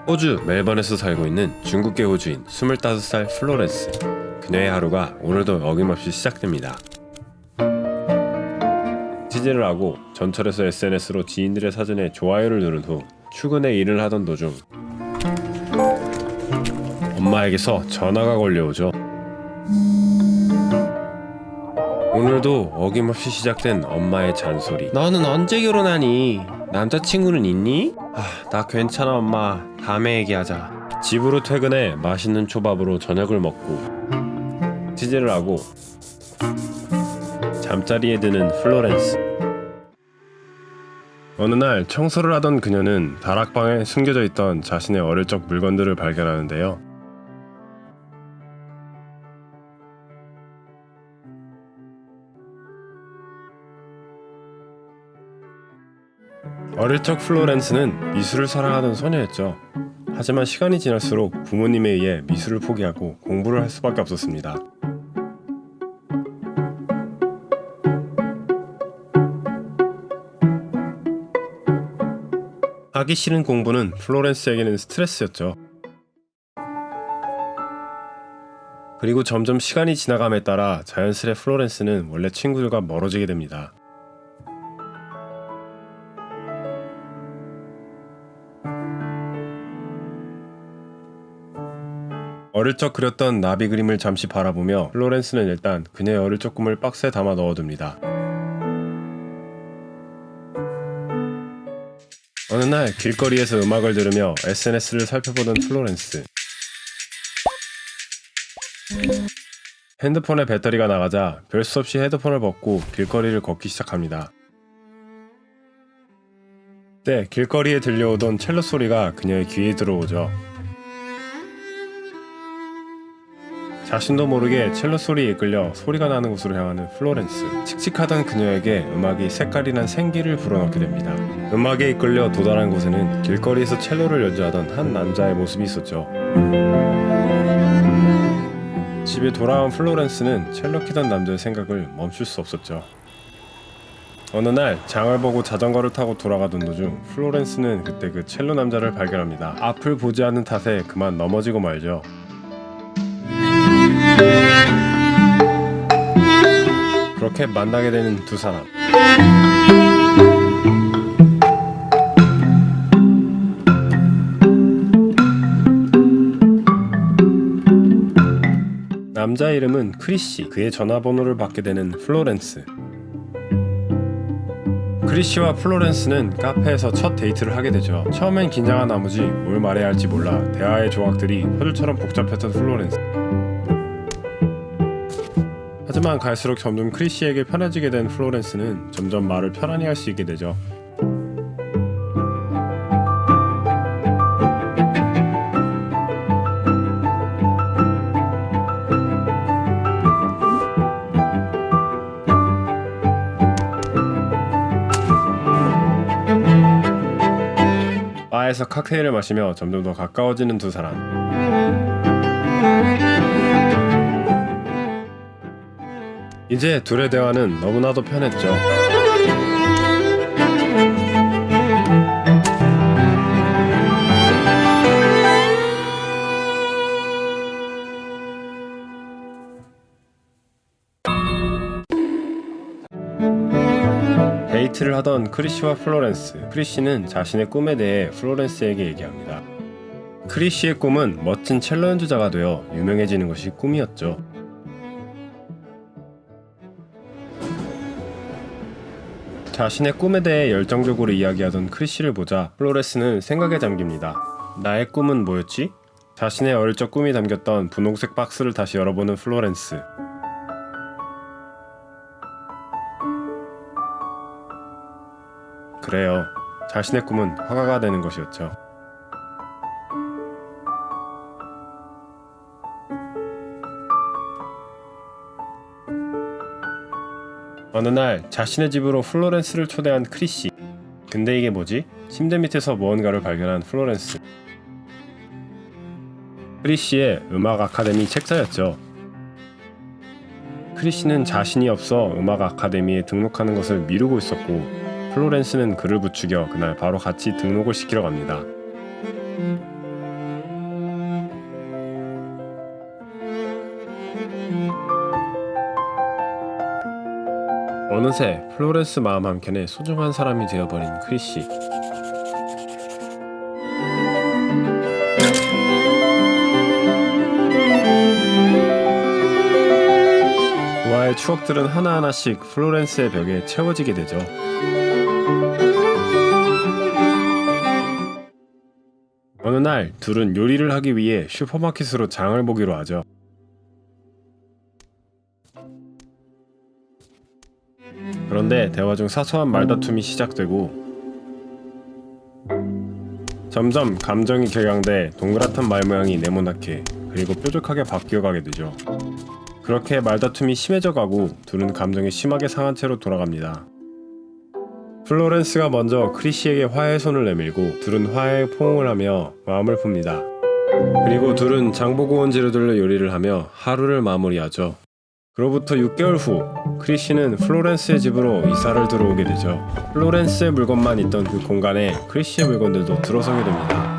호주 멜번에서 살고 있는 중국계 호주인 25살 플로렌스. 그녀의 하루가 오늘도 어김없이 시작됩니다. 취재를 하고 전철에서 SNS로 지인들의 사진에 좋아요를 누른 후 출근에 일을 하던 도중 엄마에게서 전화가 걸려오죠. 오늘도 어김없이 시작된 엄마의 잔소리. 너는 언제 결혼하니? 남자친구는 있니? 나 괜찮아 엄마. 다음에 얘기하자. 집으로 퇴근해 맛있는 초밥으로 저녁을 먹고 취재를 하고 잠자리에 드는 플로렌스. 어느 날 청소를 하던 그녀는 다락방에 숨겨져 있던 자신의 어릴 적 물건들을 발견하는데요. 어릴 적 플로렌스는 미술을 사랑하던 소녀였죠. 하지만 시간이 지날수록 부모님에 의해 미술을 포기하고 공부를 할 수밖에 없었습니다. 하기 싫은 공부는 플로렌스에게는 스트레스였죠. 그리고 점점 시간이 지나감에 따라 자연스레 플로렌스는 원래 친구들과 멀어지게 됩니다. 어릴 적 그렸던 나비 그림을 잠시 바라보며 플로렌스는 일단 그녀의 어릴 적 꿈을 박스에 담아 넣어둡니다. 어느 날 길거리에서 음악을 들으며 SNS를 살펴보던 플로렌스. 핸드폰의 배터리가 나가자 별 수 없이 헤드폰을 벗고 길거리를 걷기 시작합니다. 그때 길거리에 들려오던 첼로 소리가 그녀의 귀에 들어오죠. 자신도 모르게 첼로 소리에 이끌려 소리가 나는 곳으로 향하는 플로렌스. 칙칙하던 그녀에게 음악이 색깔이 생기를 불어넣게 됩니다. 음악에 이끌려 도달한 곳에는 길거리에서 첼로를 연주하던 한 남자의 모습이 있었죠. 집에 돌아온 플로렌스는 첼로 키던 남자의 생각을 멈출 수 없었죠. 어느 날 장을 보고 자전거를 타고 돌아가던 도중 플로렌스는 그때 그 첼로 남자를 발견합니다. 앞을 보지 않는 탓에 그만 넘어지고 말죠. 그렇게 만나게 되는 두 사람. 남자의 이름은 크리시. 그의 전화번호를 받게 되는 플로렌스. 크리시와 플로렌스는 카페에서 첫 데이트를 하게 되죠. 처음엔 긴장한 나머지 뭘 말해야 할지 몰라 대화의 조각들이 퍼즐처럼 복잡했던 플로렌스. 하지만 갈수록 점점 크리시에게 편해지게 된 플로렌스는 점점 말을 편안히 할 수 있게 되죠. 바에서 칵테일을 마시며 점점 더 가까워지는 두 사람. 이제 둘의 대화는 너무나도 편했죠. 데이트를 하던 크리시와 플로렌스. 크리시는 자신의 꿈에 대해 플로렌스에게 얘기합니다. 크리시의 꿈은 멋진 첼로 연주자가 되어 유명해지는 것이 꿈이었죠. 자신의 꿈에 대해 열정적으로 이야기하던 크리시를 보자 플로렌스는 생각에 잠깁니다. 나의 꿈은 뭐였지? 자신의 어릴 적 꿈이 담겼던 분홍색 박스를 다시 열어보는 플로렌스. 그래요. 자신의 꿈은 화가가 되는 것이었죠. 어느 날 자신의 집으로 플로렌스를 초대한 크리시. 근데 이게 뭐지? 침대 밑에서 무언가를 발견한 플로렌스. 크리시의 음악 아카데미 책자였죠. 크리시는 자신이 없어 음악 아카데미에 등록하는 것을 미루고 있었고 플로렌스는 그를 부추겨 그날 바로 같이 등록을 시키러 갑니다. 어느새 플로렌스 마음 한켠에 소중한 사람이 되어버린 크리시. 그와의 추억들은 하나하나씩 플로렌스의 벽에 채워지게 되죠. 어느 날 둘은 요리를 하기 위해 슈퍼마켓으로 장을 보기로 하죠. 그런데 대화 중 사소한 말다툼이 시작되고 점점 감정이 격양돼 동그랗던 말 모양이 네모나게 그리고 뾰족하게 바뀌어가게 되죠. 그렇게 말다툼이 심해져가고 둘은 감정이 심하게 상한 채로 돌아갑니다. 플로렌스가 먼저 크리시에게 화해의 손을 내밀고 둘은 화해의 포옹을 하며 마음을 풉니다. 그리고 둘은 장보고 온 재료들로 요리를 하며 하루를 마무리하죠. 그로부터 6개월 후 크리시는 플로렌스의 집으로 이사를 들어오게 되죠. 플로렌스의 물건만 있던 그 공간에 크리시의 물건들도 들어서게 됩니다.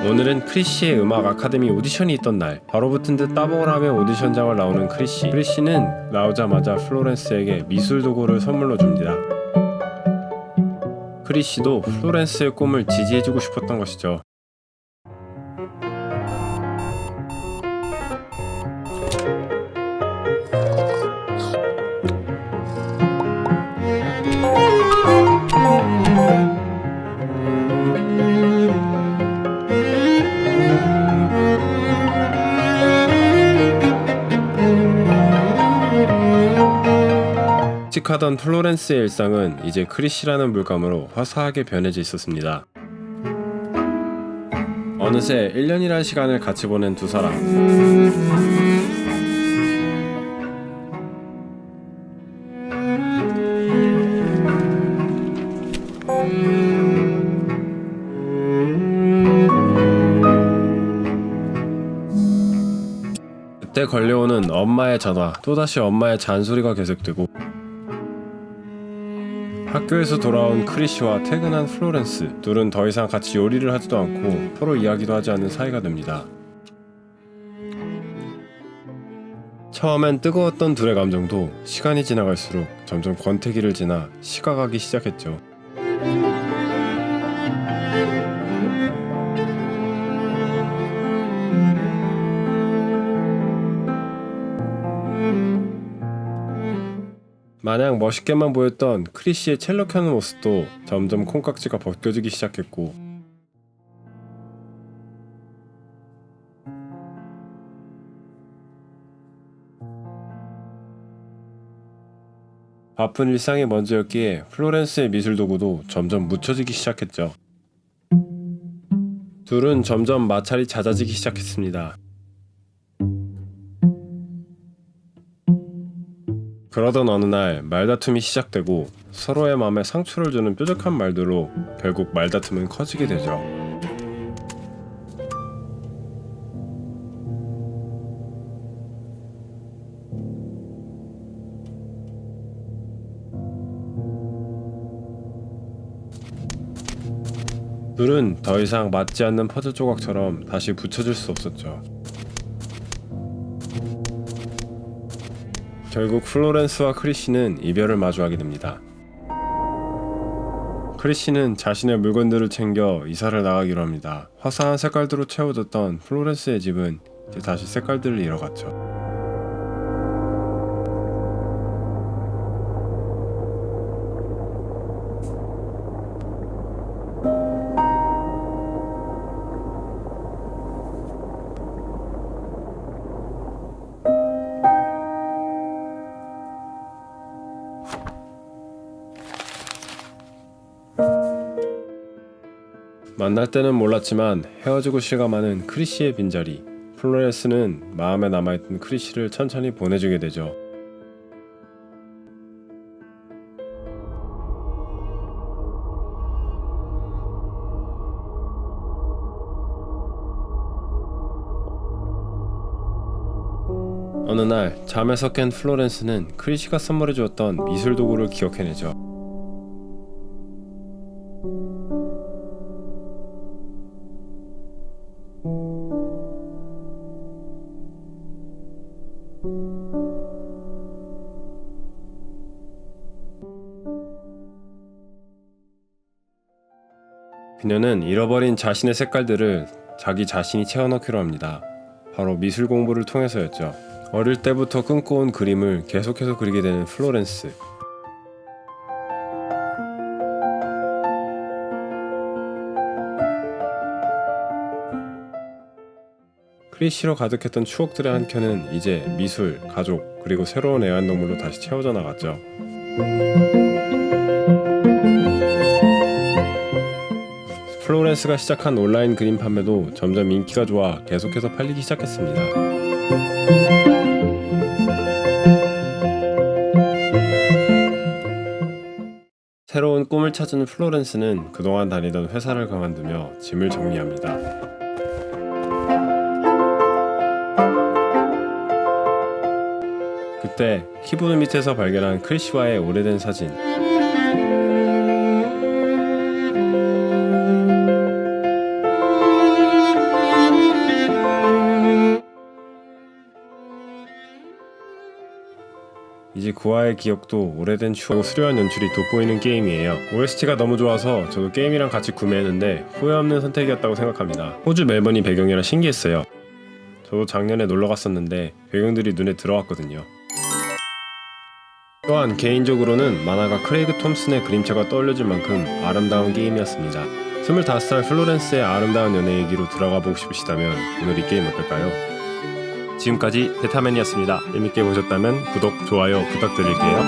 오늘은 크리시의 음악 아카데미 오디션이 있던 날. 바로 붙은 듯 따봉을 하며 오디션장을 나오는 크리시. 크리시는 나오자마자 플로렌스에게 미술 도구를 선물로 줍니다. 크리시도 플로렌스의 꿈을 지지해주고 싶었던 것이죠. 칙칙하던 플로렌스의 일상은 이제 크리시라는 물감으로 화사하게 변해져 있었습니다. 어느새 1년이라는 시간을 같이 보낸 두 사람. 그때 걸려오는 엄마의 전화, 또다시 엄마의 잔소리가 계속되고 학교에서 돌아온 크리시와 퇴근한 플로렌스. 둘은 더 이상 같이 요리를 하지도 않고 서로 이야기도 하지 않는 사이가 됩니다. 처음엔 뜨거웠던 둘의 감정도 시간이 지나갈수록 점점 권태기를 지나 식어가기 시작했죠. 마냥 멋있게만 보였던 크리시의 첼로 켜는 모습도 점점 콩깍지가 벗겨지기 시작했고 바쁜 일상이 먼저였기에 플로렌스의 미술 도구도 점점 묻혀지기 시작했죠. 둘은 점점 마찰이 잦아지기 시작했습니다. 그러던 어느 날 말다툼이 시작되고 서로의 마음에 상처를 주는 뾰족한 말들로 결국 말다툼은 커지게 되죠. 둘은 더 이상 맞지 않는 퍼즐 조각처럼 다시 붙여질 수 없었죠. 결국 플로렌스와 크리시는 이별을 마주하게 됩니다. 크리시는 자신의 물건들을 챙겨 이사를 나가기로 합니다. 화사한 색깔들로 채워졌던 플로렌스의 집은 이제 다시 색깔들을 잃어갔죠. 만날 때는 몰랐지만 헤어지고 실감하는 크리시의 빈자리. 플로렌스는 마음에 남아있던 크리시를 천천히 보내주게 되죠. 어느 날 잠에서 깬 플로렌스는 크리시가 선물해 주었던 미술 도구를 기억해내죠. 그녀는 잃어버린 자신의 색깔들을 자기 자신이 채워넣기로 합니다. 바로 미술 공부를 통해서였죠. 어릴 때부터 꿈꿔온 그림을 계속해서 그리게 되는 플로렌스. 크리시로 가득했던 추억들의 한 켠은 이제 미술, 가족, 그리고 새로운 애완동물로 다시 채워져 나갔죠. 플로렌스가 시작한 온라인 그림 판매도 점점 인기가 좋아 계속해서 팔리기 시작했습니다. 새로운 꿈을 찾은 플로렌스는 그동안 다니던 회사를 그만두며 짐을 정리합니다. 그때 키보드 밑에서 발견한 크리시와의 오래된 사진. 이제 그와의 기억도 오래된 추억이고 수려한 연출이 돋보이는 게임이에요. OST가 너무 좋아서 저도 게임이랑 같이 구매했는데 후회 없는 선택이었다고 생각합니다. 호주 멜번이 배경이라 신기했어요. 저도 작년에 놀러 갔었는데 배경들이 눈에 들어왔거든요. 또한 개인적으로는 만화가 크레이그 톰슨의 그림체가 떠올려질 만큼 아름다운 게임이었습니다. 25살 플로렌스의 아름다운 연애 얘기로 들어가 보고 싶으시다면 오늘 이 게임 어떨까요? 지금까지 베타맨이었습니다. 재밌게 보셨다면 구독, 좋아요 부탁드릴게요.